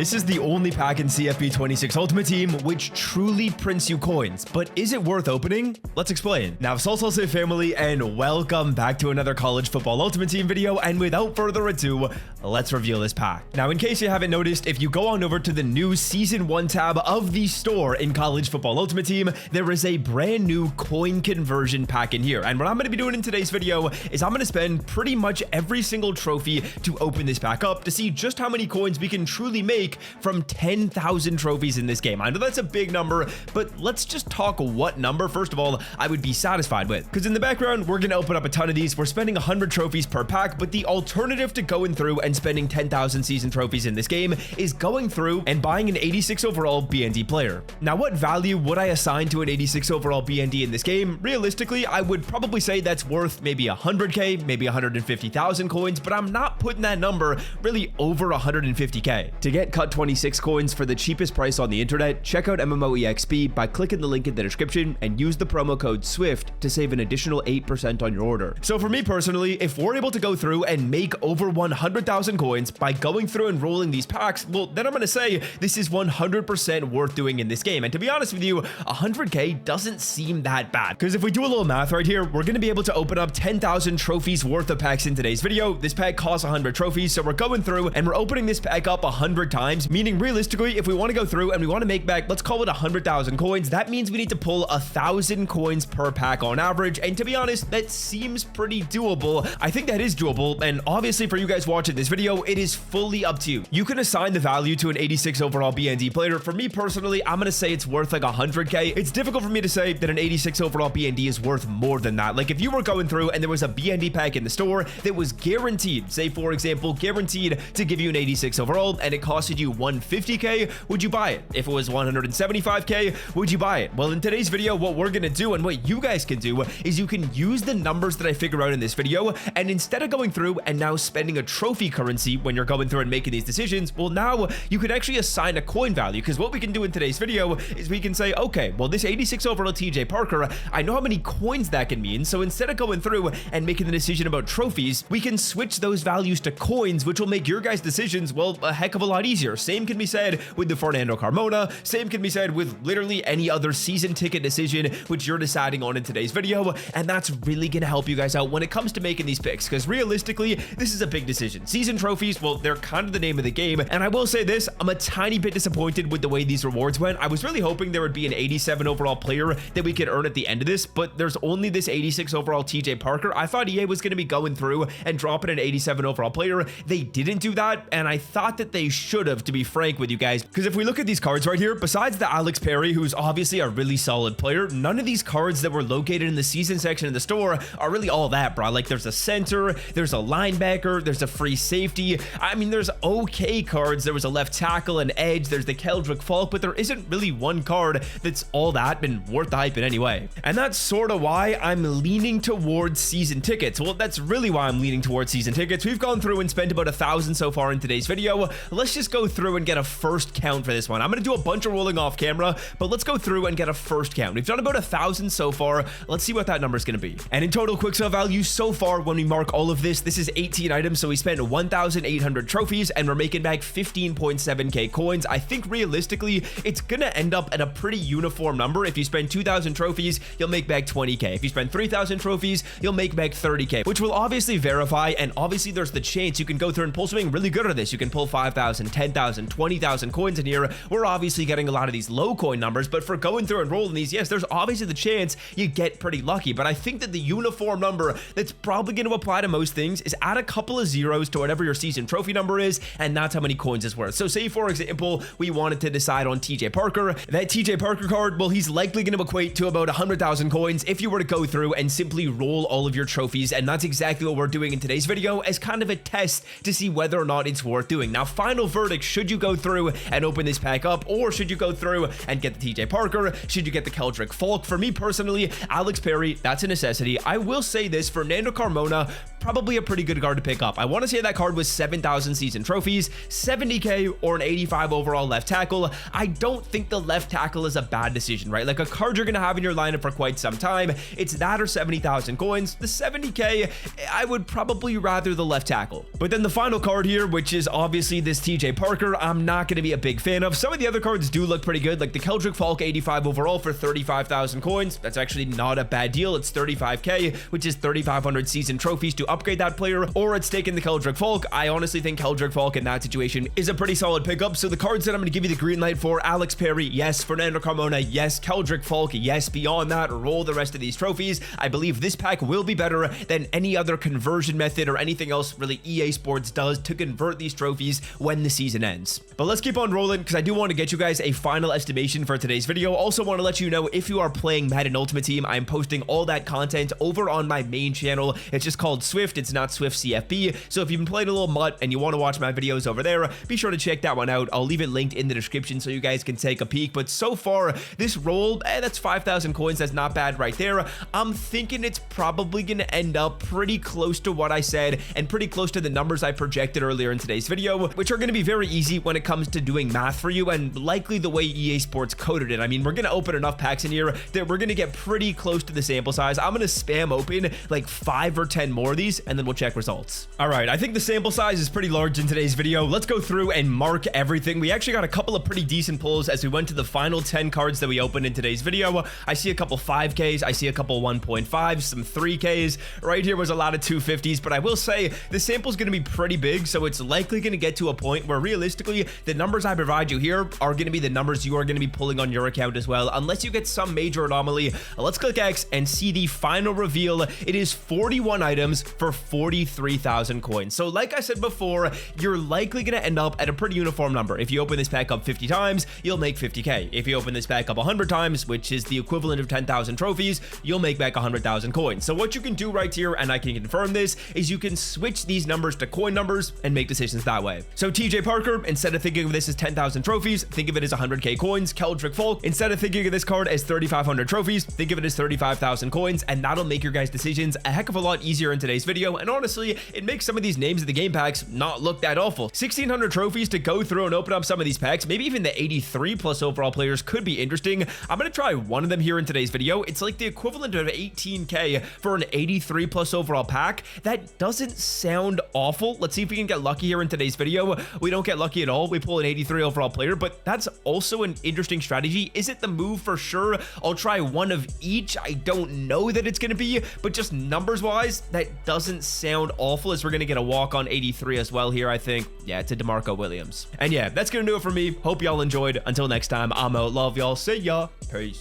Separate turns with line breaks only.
This is the only pack in CFB 26 Ultimate Team which truly prints you coins, but is it worth opening? Let's explain. Now, Salsa family, and welcome back to another College Football Ultimate Team video, and without further ado, let's reveal this pack. Now, in case you haven't noticed, if you go on over to the new Season 1 tab of the store in College Football Ultimate Team, there is a brand new coin conversion pack in here, and what I'm going to be doing in today's video is I'm going to spend pretty much every single trophy to open this pack up to see just how many coins we can truly make from 10,000 trophies in this game. I know that's a big number, but let's just talk what number, first of all, I would be satisfied with. Because in the background, we're going to open up a ton of these. We're spending 100 trophies per pack, but the alternative to going through and spending 10,000 season trophies in this game is going through and buying an 86 overall BND player. Now, what value would I assign to an 86 overall BND in this game? Realistically, I would probably say that's worth maybe 100k, maybe 150,000 coins, but I'm not putting that number really over 150k. To get cut 26 coins for the cheapest price on the internet, check out MMOEXP by clicking the link in the description and use the promo code SWIFT to save an additional 8% on your order. So for me personally, if we're able to go through and make over 100,000 coins by going through and rolling these packs, well, then I'm going to say this is 100% worth doing in this game. And to be honest with you, 100k doesn't seem that bad. Because if we do a little math right here, we're going to be able to open up 10,000 trophies worth of packs in today's video. This pack costs 100 trophies, so we're going through and we're opening this pack up 100 times, meaning realistically, if we want to go through and we want to make back, let's call it 100,000 coins, that means we need to pull 1,000 coins per pack on average. And to be honest, that seems pretty doable. I think that is doable. And obviously for you guys watching this video, it is fully up to you. You can assign the value to an 86 overall BND player. For me personally, I'm going to say it's worth like 100k. It's difficult for me to say that an 86 overall BND is worth more than that. Like if you were going through and there was a BND pack in the store that was guaranteed, say for example, guaranteed to give you an 86 overall and it costed you 150k, would you buy it? If it was 175k, would you buy it? Well, in today's video, what we're going to do and what you guys can do is you can use the numbers that I figure out in this video, and instead of going through and now spending a trophy currency when you're going through and making these decisions, well, now you could actually assign a coin value. Because what we can do in today's video is we can say, okay, well, this 86 overall TJ Parker, I know how many coins that can mean. So instead of going through and making the decision about trophies, we can switch those values to coins, which will make your guys' decisions, well, a heck of a lot easier. Same can be said with the Fernando Carmona. Same can be said with literally any other season ticket decision which you're deciding on in today's video. And that's really going to help you guys out when it comes to making these picks, because realistically, this is a big decision. Season trophies, well, they're kind of the name of the game. And I will say this, I'm a tiny bit disappointed with the way these rewards went. I was really hoping there would be an 87 overall player that we could earn at the end of this, but there's only this 86 overall TJ Parker. I thought EA was going to be going through and dropping an 87 overall player. They didn't do that, and I thought that they should have, to be frank with you guys, because if we look at these cards right here, besides the Alex Perry, who's obviously a really solid player, none of these cards that were located in the season section of the store are really all that, bro. Like there's a center, there's a linebacker, there's a free safety. I mean, there's okay cards. There was a left tackle, an edge, there's the Keldrick Falk, but there isn't really one card that's all that and worth the hype in any way. And that's sort of why I'm leaning towards season tickets. Well, that's really why I'm leaning towards season tickets. We've gone through and spent about 1,000 so far in today's video. Let's just go through and get a first count for this one. I'm going to do a bunch of rolling off camera, but let's go through and get a first count. We've done about 1,000 so far. Let's see what that number is going to be. And in total quick sale value so far, when we mark all of this is 18 items. So we spent 1,800 trophies and we're making back 15.7k coins. I think realistically, it's going to end up at a pretty uniform number. If you spend 2,000 trophies, you'll make back 20k. If you spend 3,000 trophies, you'll make back 30k, which will obviously verify. And obviously there's the chance you can go through and pull something really good out of this. You can pull 5,000, 10,000, 20,000 coins in here. We're obviously getting a lot of these low coin numbers, but for going through and rolling these, yes, there's obviously the chance you get pretty lucky. But I think that the uniform number that's probably going to apply to most things is add a couple of zeros to whatever your season trophy number is, and that's how many coins it's worth. So say, for example, we wanted to decide on TJ Parker. That TJ Parker card, well, he's likely going to equate to about 100,000 coins if you were to go through and simply roll all of your trophies. And that's exactly what we're doing in today's video as kind of a test to see whether or not it's worth doing. Now, final verdict, should you go through and open this pack up, or should you go through and get the TJ Parker? Should you get the Keldrick Falk? For me personally, Alex Perry, that's a necessity. I will say this, Fernando Carmona, probably a pretty good card to pick up. I want to say that card was 7,000 season trophies, 70k, or an 85 overall left tackle. I don't think the left tackle is a bad decision, right? Like a card you're going to have in your lineup for quite some time. It's that or 70,000 coins. The 70k, I would probably rather the left tackle. But then the final card here, which is obviously this TJ Parker, I'm not going to be a big fan of. Some of the other cards do look pretty good, like the Keldrick Falk 85 overall for 35,000 coins. That's actually not a bad deal. It's 35k, which is 3,500 season trophies to upgrade that player, or it's taking the Keldrick Falk. I honestly think Keldrick Falk in that situation is a pretty solid pickup. So the cards that I'm going to give you the green light for: Alex Perry, yes; Fernando Carmona, yes; Keldrick Falk, yes. Beyond that, roll the rest of these trophies. I believe this pack will be better than any other conversion method or anything else really EA Sports does to convert these trophies when the season ends. But let's keep on rolling, because I do want to get you guys a final estimation for today's video. Also want to let you know, if you are playing Madden Ultimate Team, I'm posting all that content over on my main channel. It's just called Swift. It's not Swift CFB. So if you've been playing a little MUT and you want to watch my videos over there, be sure to check that one out. I'll leave it linked in the description so you guys can take a peek. But so far, this roll, that's 5,000 coins. That's not bad right there. I'm thinking it's probably going to end up pretty close to what I said and pretty close to the numbers I projected earlier in today's video, which are going to be very easy when it comes to doing math for you, and likely the way EA Sports coded it. I mean, we're going to open enough packs in here that we're going to get pretty close to the sample size. I'm going to spam open like 5 or 10 more of these, and then we'll check results. All right, I think the sample size is pretty large in today's video. Let's go through and mark everything. We actually got a couple of pretty decent pulls as we went to the final 10 cards that we opened in today's video. I see a couple 5Ks, I see a couple 1.5s, some 3Ks. Right here was a lot of 250s, but I will say the sample's going to be pretty big, so it's likely going to get to a point where realistically the numbers I provide you here are going to be the numbers you are going to be pulling on your account as well, unless you get some major anomaly. Let's click X and see the final reveal. It is 41 items for 43,000 coins. So like I said before, you're likely going to end up at a pretty uniform number. If you open this pack up 50 times, you'll make 50k. If you open this pack up 100 times, which is the equivalent of 10,000 trophies, you'll make back 100,000 coins. So what you can do right here, and I can confirm this, is you can switch these numbers to coin numbers and make decisions that way. So TJ Parker, instead of thinking of this as 10,000 trophies, think of it as 100k coins. Keldrick Falk, instead of thinking of this card as 3,500 trophies, think of it as 35,000 coins, and that'll make your guys' decisions a heck of a lot easier in today's video. And honestly, it makes some of these names of the game packs not look that awful. 1,600 trophies to go through and open up some of these packs. Maybe even the 83 plus overall players could be interesting. I'm going to try one of them here in today's video. It's like the equivalent of 18k for an 83 plus overall pack. That doesn't sound awful. Let's see if we can get lucky here in today's video. We don't get lucky at all. We pull an 83 overall player, but that's also an interesting strategy. Is it the move? For sure. I'll try one of each. I don't know that it's going to be, but just numbers wise, that doesn't sound awful, as we're going to get a walk on 83 as well here, I think. Yeah, it's a DeMarco Williams. And yeah, that's going to do it for me. Hope y'all enjoyed. Until next time, I'm out. Love y'all. See ya. Peace.